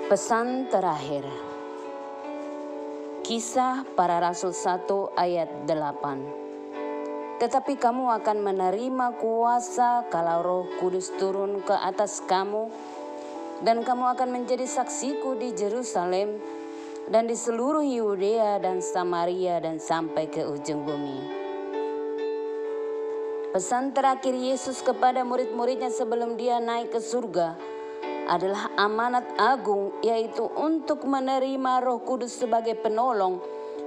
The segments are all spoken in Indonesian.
Pesan terakhir. Kisah Para Rasul 1 ayat 8. Tetapi kamu akan menerima kuasa kalau Roh Kudus turun ke atas kamu, dan kamu akan menjadi saksiku di Yerusalem dan di seluruh Yudea dan Samaria dan sampai ke ujung bumi. Pesan terakhir Yesus kepada murid-muridnya sebelum dia naik ke surga adalah amanat agung, yaitu untuk menerima Roh Kudus sebagai penolong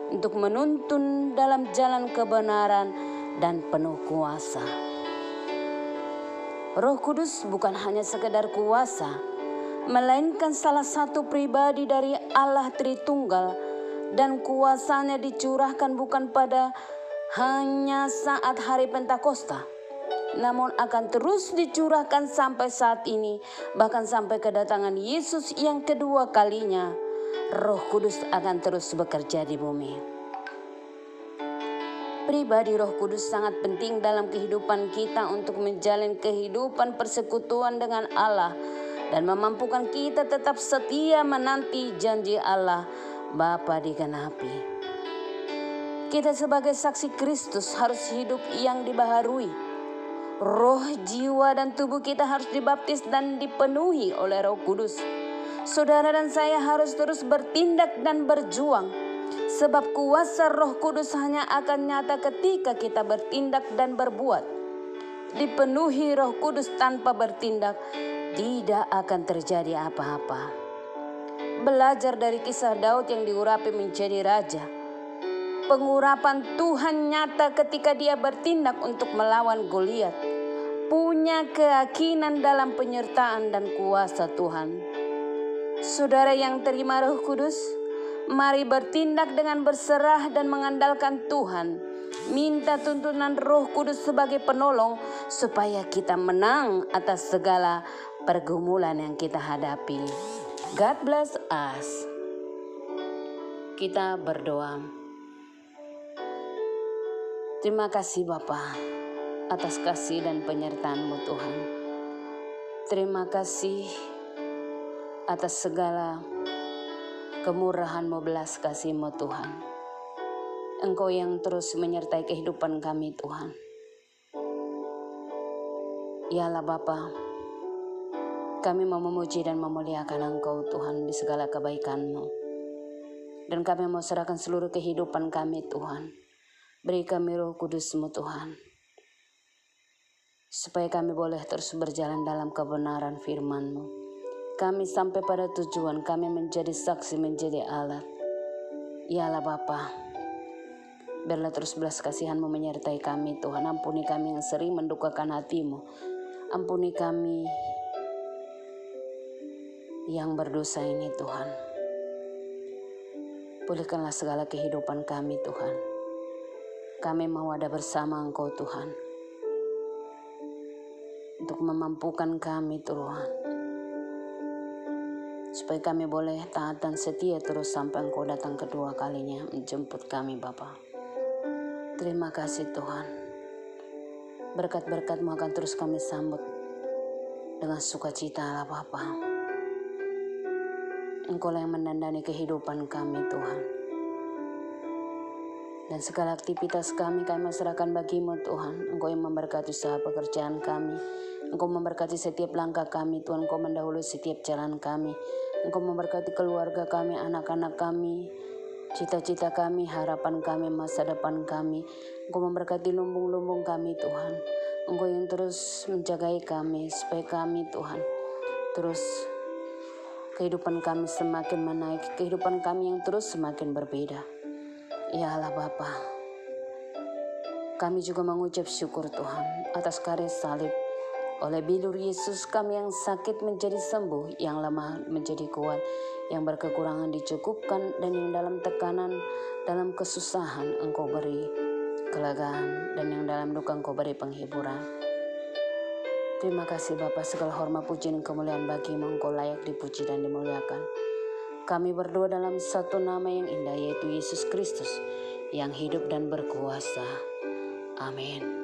untuk menuntun dalam jalan kebenaran dan penuh kuasa. Roh Kudus bukan hanya sekedar kuasa, melainkan salah satu pribadi dari Allah Tritunggal, dan kuasanya dicurahkan bukan pada hanya saat hari Pentakosta, namun akan terus dicurahkan sampai saat ini, bahkan sampai kedatangan Yesus yang kedua kalinya. Roh Kudus akan terus bekerja di bumi. Pribadi Roh Kudus sangat penting dalam kehidupan kita untuk menjalin kehidupan persekutuan dengan Allah dan memampukan kita tetap setia menanti janji Allah Bapa digenapi. Kita sebagai saksi Kristus harus hidup yang dibaharui. Roh, jiwa, dan tubuh kita harus dibaptis dan dipenuhi oleh Roh Kudus. Saudara dan saya harus terus bertindak dan berjuang, sebab kuasa Roh Kudus hanya akan nyata ketika kita bertindak dan berbuat. Dipenuhi Roh Kudus tanpa bertindak, tidak akan terjadi apa-apa. Belajar dari kisah Daud yang diurapi menjadi raja. Pengurapan Tuhan nyata ketika dia bertindak untuk melawan Goliat. Punya keyakinan dalam penyertaan dan kuasa Tuhan. Saudara yang terima Roh Kudus, mari bertindak dengan berserah dan mengandalkan Tuhan. Minta tuntunan Roh Kudus sebagai penolong supaya kita menang atas segala pergumulan yang kita hadapi. God bless us. Kita berdoa. Terima kasih Bapa atas kasih dan penyertaan-Mu Tuhan. Terima kasih atas segala kemurahan-Mu, belas kasih-Mu Tuhan. Engkau yang terus menyertai kehidupan kami Tuhan. Yalah Bapa, kami mau memuji dan memuliakan Engkau Tuhan di segala kebaikan-Mu. Dan kami mau serahkan seluruh kehidupan kami Tuhan. Beri kami Roh Kudus-Mu Tuhan, supaya kami boleh terus berjalan dalam kebenaran firman-Mu. Kami sampai pada tujuan, kami menjadi saksi, menjadi alat. Yalah Bapa, biarlah terus belas kasihan-Mu menyertai kami Tuhan. Ampuni kami yang sering mendukakan hati-Mu. Ampuni kami yang berdosa ini Tuhan. Pulihkanlah segala kehidupan kami Tuhan. Kami mau ada bersama Engkau Tuhan, untuk memampukan kami Tuhan, supaya kami boleh taat dan setia terus sampai Engkau datang kedua kalinya menjemput kami Bapa. Terima kasih Tuhan. Berkat-berkat-Mu akan terus kami sambut dengan sukacita Allah Bapa. Engkau yang mendandani kehidupan kami Tuhan. Dan segala aktivitas kami serahkan bagi-Mu Tuhan. Engkau yang memberkati usaha pekerjaan kami. Engkau memberkati setiap langkah kami Tuhan. Engkau mendahului setiap jalan kami. Engkau memberkati keluarga kami, anak-anak kami, cita-cita kami, harapan kami, masa depan kami. Engkau memberkati lumbung-lumbung kami Tuhan. Engkau yang terus menjagai kami, supaya kami Tuhan terus kehidupan kami semakin menaik. Kehidupan kami yang terus semakin berbeda. Ya Allah Bapa, kami juga mengucap syukur Tuhan atas karya salib. Oleh bilur Yesus kami yang sakit menjadi sembuh, yang lemah menjadi kuat, yang berkekurangan dicukupkan, dan yang dalam tekanan, dalam kesusahan Engkau beri kelegaan, dan yang dalam duka Engkau beri penghiburan. Terima kasih Bapa, segala hormat puji dan kemuliaan bagi-Mu. Engkau layak dipuji dan dimuliakan. Kami berdoa dalam satu nama yang indah, yaitu Yesus Kristus yang hidup dan berkuasa. Amin.